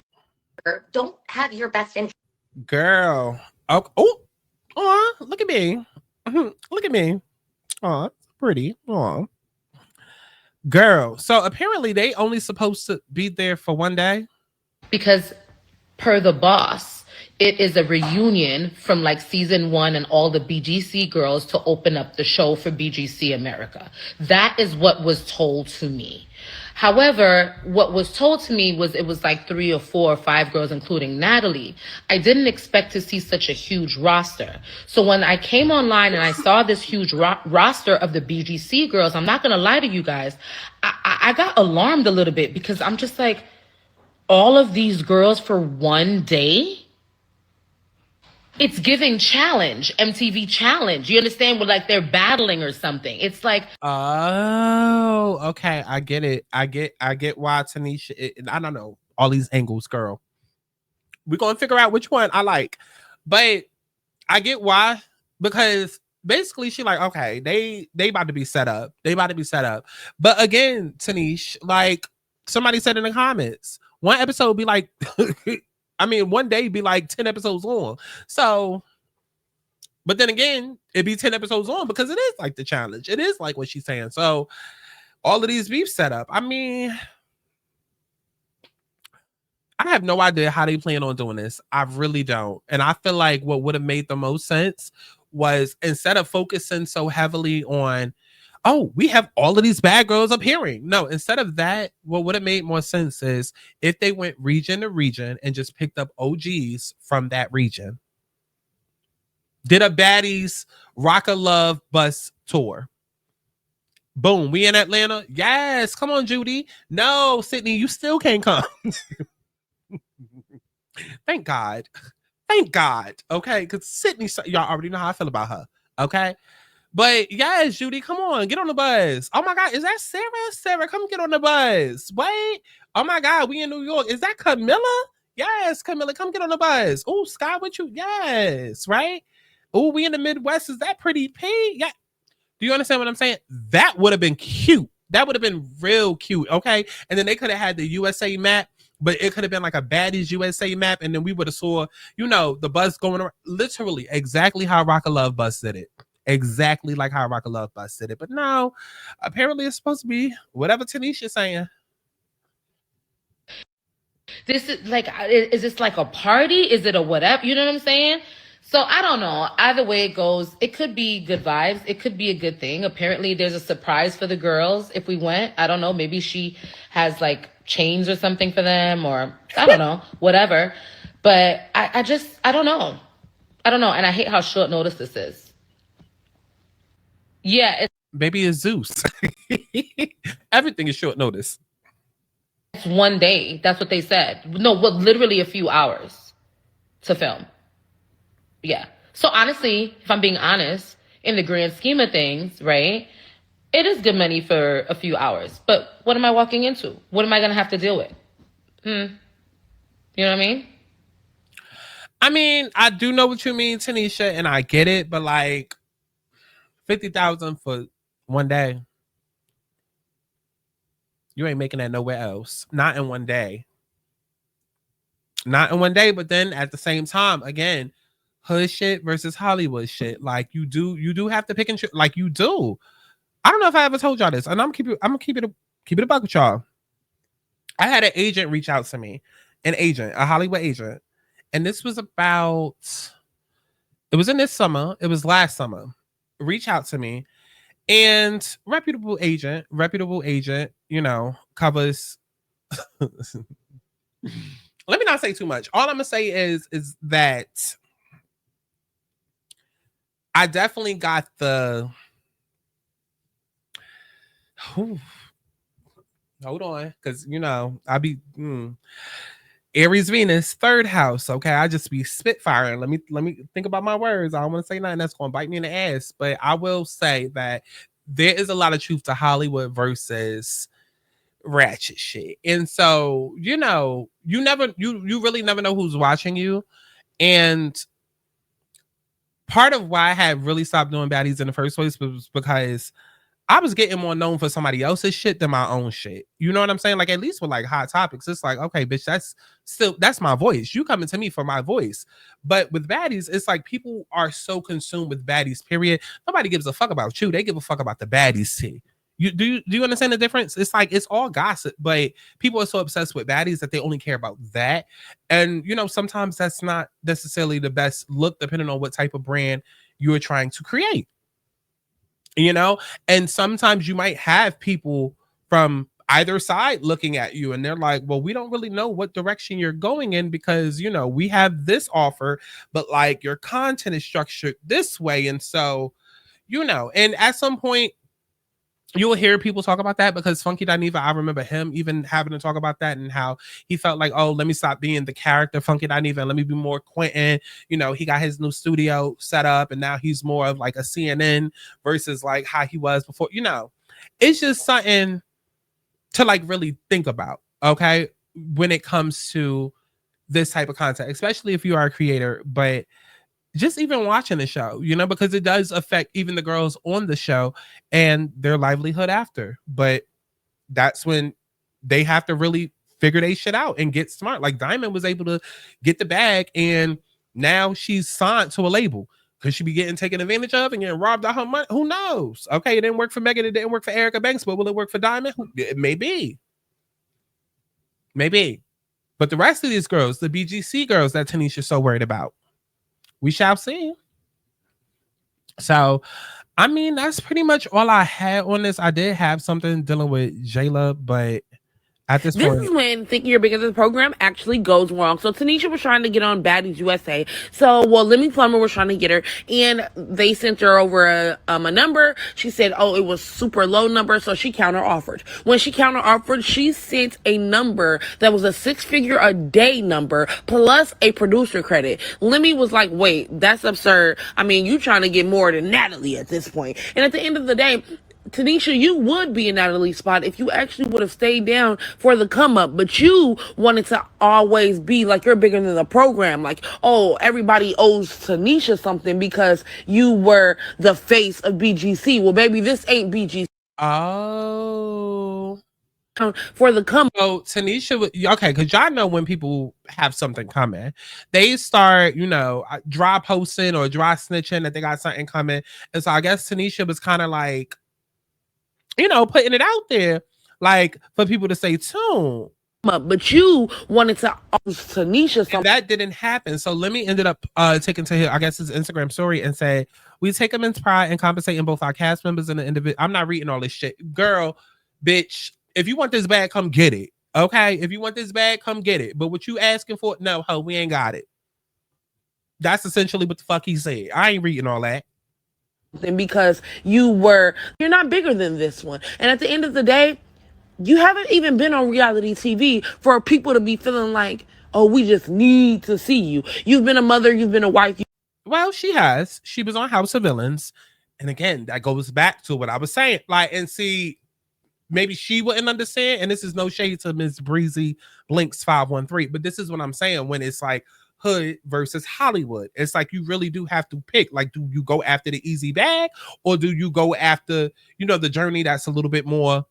don't have your best interest. Girl. Oh, look at me. Look at me. Oh, pretty. Oh. Girl. So apparently they only supposed to be there for one day. Because per the boss, it is a reunion from like season 1 and all the BGC girls to open up the show for BGC America. That is what was told to me. However, what was told to me was it was like 3 or 4 or 5 girls, including Natalie. I didn't expect to see such a huge roster. So when I came online and I saw this huge roster of the BGC girls, I'm not going to lie to you guys, I got alarmed a little bit because I'm just like, all of these girls for one day? It's giving challenge, MTV challenge. You understand? With like they're battling or something. It's like, oh, okay, I get it. I get why Tanisha. I don't know all these angles, girl. We're gonna figure out which one I like, but I get why, because basically she like, okay, they about to be set up. But again, Tanisha, like somebody said in the comments, one episode be like. I mean, one day be like 10 episodes long. So, but then again, it'd be 10 episodes long because it is like the challenge. It is like what she's saying. So, all of these beefs set up. I mean, I have no idea how they plan on doing this. I really don't. And I feel like what would have made the most sense was instead of focusing so heavily on, oh, we have all of these bad girls appearing. No, instead of that, what would have made more sense is if they went region to region and just picked up OGs from that region. Did a Baddies Rock of Love bus tour. Boom, we in Atlanta? Yes, come on, Judy. No, Sydney, you still can't come. Thank God. Okay, because Sydney, y'all already know how I feel about her. Okay. But yes, Judy, come on, get on the bus. Oh my God, is that Sarah? Sarah, come get on the bus. Wait. Oh my God, we in New York. Is that Camilla? Yes, Camilla, come get on the bus. Oh, Sky with you? Yes, right? Oh, we in the Midwest. Is that Pretty P? Yeah. Do you understand what I'm saying? That would have been cute. That would have been real cute, okay? And then they could have had the USA map, but it could have been like a Baddies USA map, and then we would have saw, the bus going around. Literally, exactly how Rock of Love bus did it. Exactly like how Rock of Love bus did it. But no, apparently it's supposed to be whatever Tanisha's saying. This is like, is this like a party? Is it a whatever? You know what I'm saying? So I don't know. Either way it goes, it could be good vibes. It could be a good thing. Apparently there's a surprise for the girls if we went. I don't know. Maybe she has like chains or something for them, or I don't know, whatever. But I don't know. And I hate how short notice this is. Yeah. Maybe it's Zeus. Everything is short notice. It's one day. That's what they said. No, literally a few hours to film. Yeah. So honestly, if I'm being honest, in the grand scheme of things, right, it is good money for a few hours. But what am I walking into? What am I going to have to deal with? You know what I mean? I mean, I do know what you mean, Tanisha, and I get it. But like, $50,000 for one day. You ain't making that nowhere else. Not in one day. Not in one day, but then at the same time, again, hood shit versus Hollywood shit. Like you do have to pick and choose. Like you do. I don't know if I ever told y'all this, and I'm gonna keep it a buck with y'all. I had an agent reach out to me, a Hollywood agent, and this was about. It was in this summer. It was last summer. Reach out to me, and reputable agent, you know, covers. Let me not say too much. All I'm gonna say is that I definitely got the. Hold on, because you know I be Aries Venus 3rd house. Okay, I just be spitfiring. Let me think about my words. I don't want to say nothing that's gonna bite me in the ass, but I will say that there is a lot of truth to Hollywood versus ratchet shit. And so, you know, you really never know who's watching you. And part of why I had really stopped doing baddies in the first place was because I was getting more known for somebody else's shit than my own shit. You know what I'm saying? Like, at least with like Hot Topics, it's like, okay, bitch, that's my voice. You coming to me for my voice. But with baddies, it's like people are so consumed with baddies, period. Nobody gives a fuck about you. They give a fuck about the baddies too. Do you understand the difference? It's like it's all gossip, but people are so obsessed with baddies that they only care about that. And you know, sometimes that's not necessarily the best look, depending on what type of brand you are trying to create. You know, and sometimes you might have people from either side looking at you and they're like, well, we don't really know what direction you're going in because, you know, we have this offer, but like your content is structured this way. And so, you know, and at some point, you will hear people talk about that because Funky Dineva, I remember him even having to talk about that and how he felt like, oh, let me stop being the character Funky Dineva and let me be more Quentin. You know, he got his new studio set up and now he's more of like a CNN versus like how he was before. You know, it's just something to like really think about, okay, when it comes to this type of content, especially if you are a creator, but just even watching the show, you know, because it does affect even the girls on the show and their livelihood after. But that's when they have to really figure their shit out and get smart. Like Diamond was able to get the bag and now she's signed to a label. Could she be getting taken advantage of and getting robbed of her money? Who knows? Okay, it didn't work for Megan, it didn't work for Erica Banks, but will it work for Diamond? It may be. Maybe. But the rest of these girls, the BGC girls that Tanisha's so worried about, we shall see. So, I mean, that's pretty much all I had on this. I did have something dealing with Jayla, but at this point, is when thinking you're bigger than the program actually goes wrong. So Tanisha was trying to get on Baddies USA. So, Lemmy Plummer was trying to get her, and they sent her over a number. She said, oh, it was super low number, so she counter offered. When she counter offered, she sent a number that was a 6-figure a day number plus a producer credit. Lemmy was like, wait, that's absurd. I mean, you trying to get more than Natalie at this point. And at the end of the day, Tanisha, you would be in Natalie's spot if you actually would have stayed down for the come up, but you wanted to always be like you're bigger than the program. Like, oh, everybody owes Tanisha something because you were the face of BGC. Well, baby, this ain't BGC. Oh. For the come. So Tanisha, okay, because y'all know when people have something coming, they start, you know, dry posting or dry snitching that they got something coming. And so I guess Tanisha was kind of like, you know, putting it out there, like for people to stay tuned. But you wanted to Tanisha something. That didn't happen. So Lemmy ended up taking to his, I guess, his Instagram story and say, we take immense pride in compensating both our cast members and the individual. I'm not reading all this shit. Girl, bitch, if you want this bag, come get it. Okay? If you want this bag, come get it. But what you asking for? No, ho, we ain't got it. That's essentially what the fuck he said. I ain't reading all that. Because you're not bigger than this one. And at the end of the day, you haven't even been on reality TV for people to be feeling like, oh, we just need to see you. You've been a mother, you've been a wife. Well, she has. She was on House of Villains. And again, that goes back to what I was saying. Like, and see, maybe she wouldn't understand. And this is no shade to Miss Breezy Blinks 513. But this is what I'm saying when it's like, hood versus Hollywood. It's like you really do have to pick. Like, do you go after the easy bag, or do you go after, the journey that's a little bit more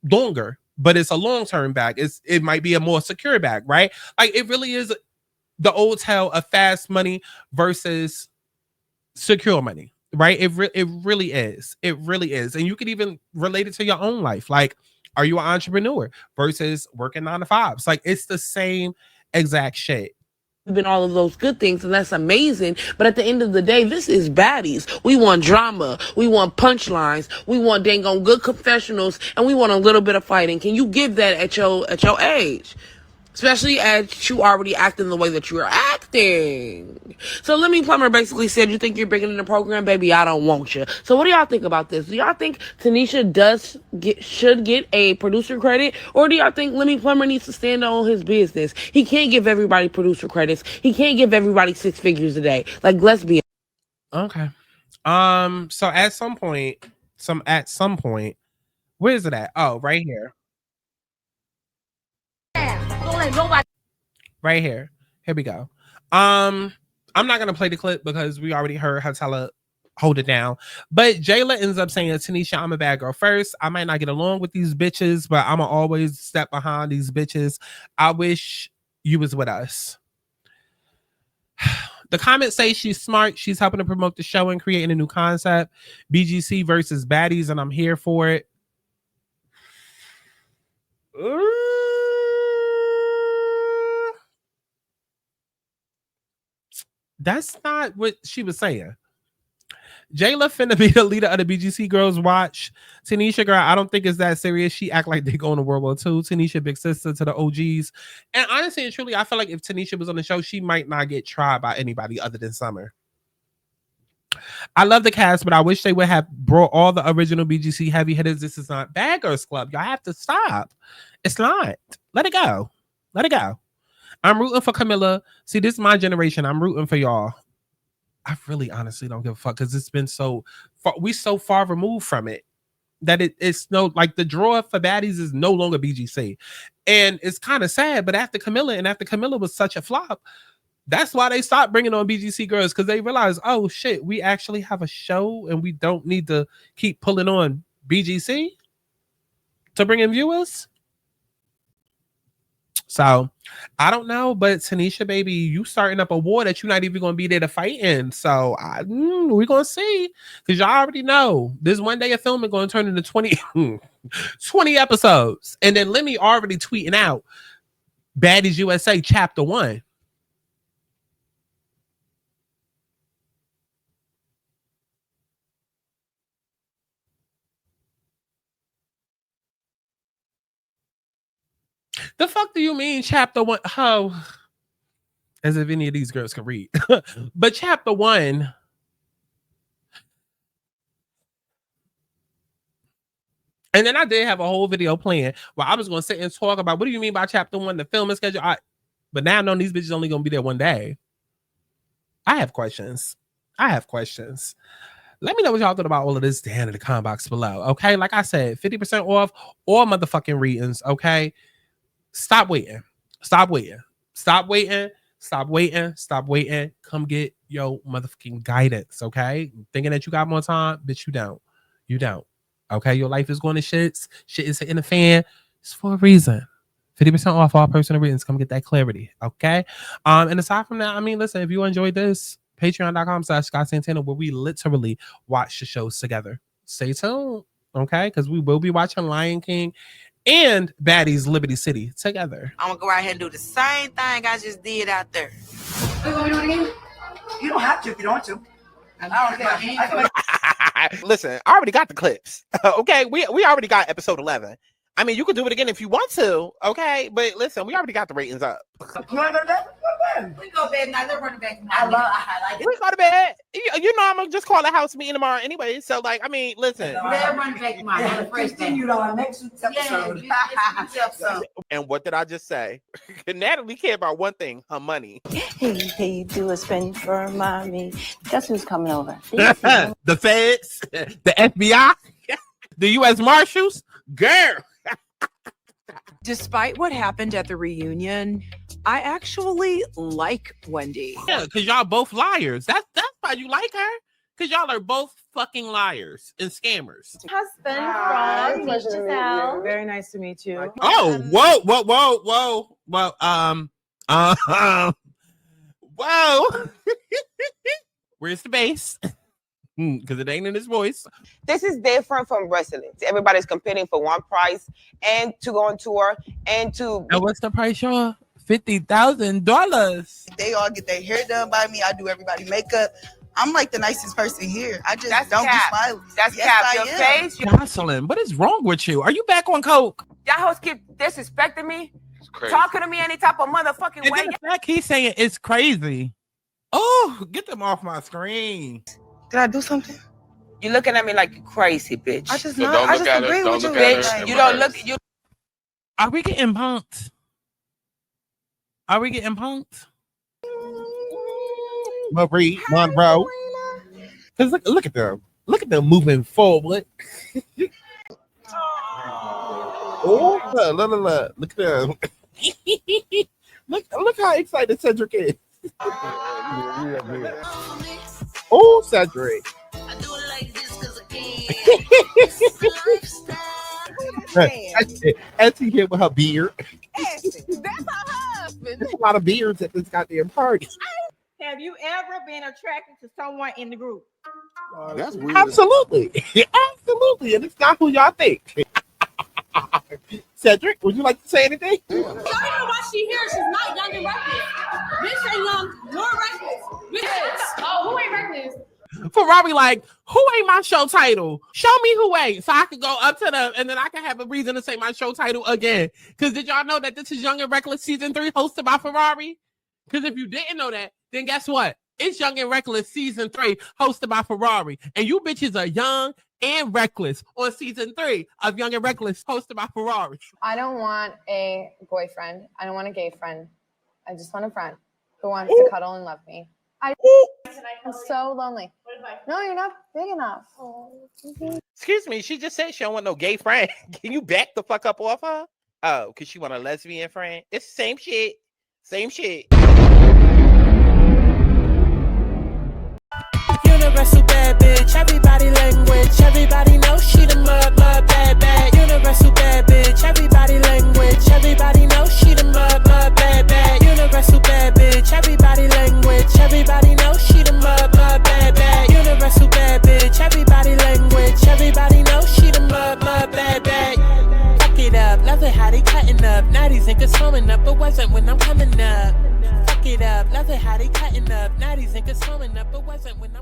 longer, but it's a long-term bag. It might be a more secure bag, right? Like, it really is the old tale of fast money versus secure money, right? It really is. It really is. And you could even relate it to your own life. Like, are you an entrepreneur versus working 9 to 5s? Like, it's the same exact shit. Been all of those good things, and that's amazing. But at the end of the day, this is Baddies. We want drama. We want punchlines. We want dang on good confessionals, and we want a little bit of fighting. Can you give that at your age? Especially as you already acting the way that you are acting. So Lemmy Plummer basically said, you think you're bigger than the program? Baby, I don't want you. So what do y'all think about this? Do y'all think Tanisha should get a producer credit? Or do y'all think Lemmy Plummer needs to stand on his business? He can't give everybody producer credits. He can't give everybody 6 figures a day. Like, let's be okay. So at some point, where is it at? Oh, right here. Nobody. Right here. Here we go. I'm not gonna play the clip because we already heard her tell her hold it down. But Jayla ends up saying, Tanisha, I'm a bad girl first. I might not get along with these bitches, but I'ma always step behind these bitches. I wish you was with us. The comments say she's smart. She's helping to promote the show and creating a new concept. BGC versus Baddies, and I'm here for it. That's not what she was saying. Jayla finna be the leader of the BGC Girls Watch. Tanisha, girl, I don't think it's that serious. She act like they going to World War II. Tanisha, big sister to the OGs. And honestly and truly, I feel like if Tanisha was on the show, she might not get tried by anybody other than Summer. I love the cast, but I wish they would have brought all the original BGC heavy hitters. This is not Bad Girls Club. Y'all have to stop. It's not. Let it go. Let it go. I'm rooting for Camilla. See, this is my generation. I'm rooting for y'all. I really honestly don't give a fuck because it's been so far. We so far removed from it that it's no, like, the draw for Baddies is no longer BGC. And it's kind of sad, but after Camilla was such a flop, that's why they stopped bringing on BGC Girls, because they realized, oh shit, we actually have a show and we don't need to keep pulling on BGC to bring in viewers. So I don't know, but Tanisha, baby, you starting up a war that you're not even going to be there to fight in. So we're going to see, because y'all already know this one day of filming going to turn into 20 episodes. And then Lemmy already tweeting out Baddies USA Chapter 1. The fuck do you mean Chapter 1? Oh, as if any of these girls can read. But Chapter 1. And then I did have a whole video planned where I was going to sit and talk about, what do you mean by Chapter 1, the filming schedule? But now I know these bitches only going to be there one day. I have questions. Let me know what y'all thought about all of this down in the comment box below. Okay, like I said, 50% off all motherfucking readings. Okay, stop waiting. Come get your motherfucking guidance. Okay, thinking that you got more time, bitch, you don't. Okay, your life is going to shit is hitting the fan. It's for a reason. 50% off all personal readings. Come get that clarity. Okay, and aside from that, I mean, listen, if you enjoyed this, patreon.com/ScottSantana, where we literally watch the shows together. Stay tuned, okay? Because we will be watching Lion King and Baddies Liberty City together. I'm gonna go right here and do the same thing I just did out there. You want me to do it again? You don't have to if you don't want to. I don't care. Listen, I already got the clips. Okay, we already got episode 11. I mean, you can do it again if you want to, okay? But listen, we already got the ratings up. You want to go to bed? We go to bed now. They're running back. I like it. We go to bed. You know, I'm gonna just call a house meeting tomorrow anyway. So, like, I mean, listen. They're running back tomorrow. Continued on next week's episode. And what did I just say? Natalie cared about one thing: her money. Hey, do a spin for mommy. Guess who's coming over? The feds, the FBI, the U.S. Marshals, girl. Despite what happened at the reunion, I actually like Wendy. Yeah, because y'all both liars. That's why you like her. Because y'all are both fucking liars and scammers. Husband from Giselle. Very nice to meet you. Oh, whoa. Whoa. Where's the bass? Because it ain't in his voice. This is different from wrestling. Everybody's competing for one prize and to go on tour and to. And what's the price, y'all? $50,000. They all get their hair done by me. I do everybody makeup. I'm like the nicest person here. I just don't be smiling. That's cap. Your face. Jocelyn, what is wrong with you? Are you back on coke? Y'all hoes keep disrespecting me. Crazy. Talking to me any type of motherfucking And way. then the fact he's saying it's crazy. Oh, get them off my screen. Did I do something? You looking at me like you crazy, bitch. I just agree with you, bitch. You don't look. You. Are we getting punked? Marie Monroe. Because look at them. Look at them moving forward. Oh, look at them. look how excited Cedric is. Oh, Cedric. Essie here with her beard. That's her husband. There's a lot of beards at this goddamn party. Have you ever been attracted to someone in the group? That's weird. Absolutely. Absolutely. And it's not who y'all think. Cedric, would you like to say anything? Y'all know why she here. She's not young and reckless. Bitch ain't young nor reckless. Oh, who ain't reckless? Ferrari, like, who ain't my show title? Show me who ain't, so I can go up to them, and then I can have a reason to say my show title again. Because did y'all know that this is Young and Reckless Season 3 hosted by Ferrari? Because if you didn't know that, then guess what? It's Young and Reckless Season 3 hosted by Ferrari. And you bitches are young and reckless on Season 3 of Young and Reckless hosted by Ferrari. I don't want a boyfriend. I don't want a gay friend. I just want a friend who wants to cuddle and love me. I'm so lonely. No, you're not big enough. Excuse me, she just said she don't want no gay friend. Can you back the fuck up off her? Oh, because she want a lesbian friend? It's the same shit. Same shit. Universal bad bitch, everybody language. Everybody knows she the mud bad. Universal bad bitch, everybody language. Everybody knows she the mud bad. Universal bad bitch, everybody language. Everybody knows she the mud bad. Universal bad bitch, everybody language. Everybody knows she the mud bad. Fuck it up, love it how they cutting up. Now these niggas throwing up, but wasn't when I'm coming up. Fuck it up, love it how they cutting up. Now these niggas throwing up, but wasn't when I'm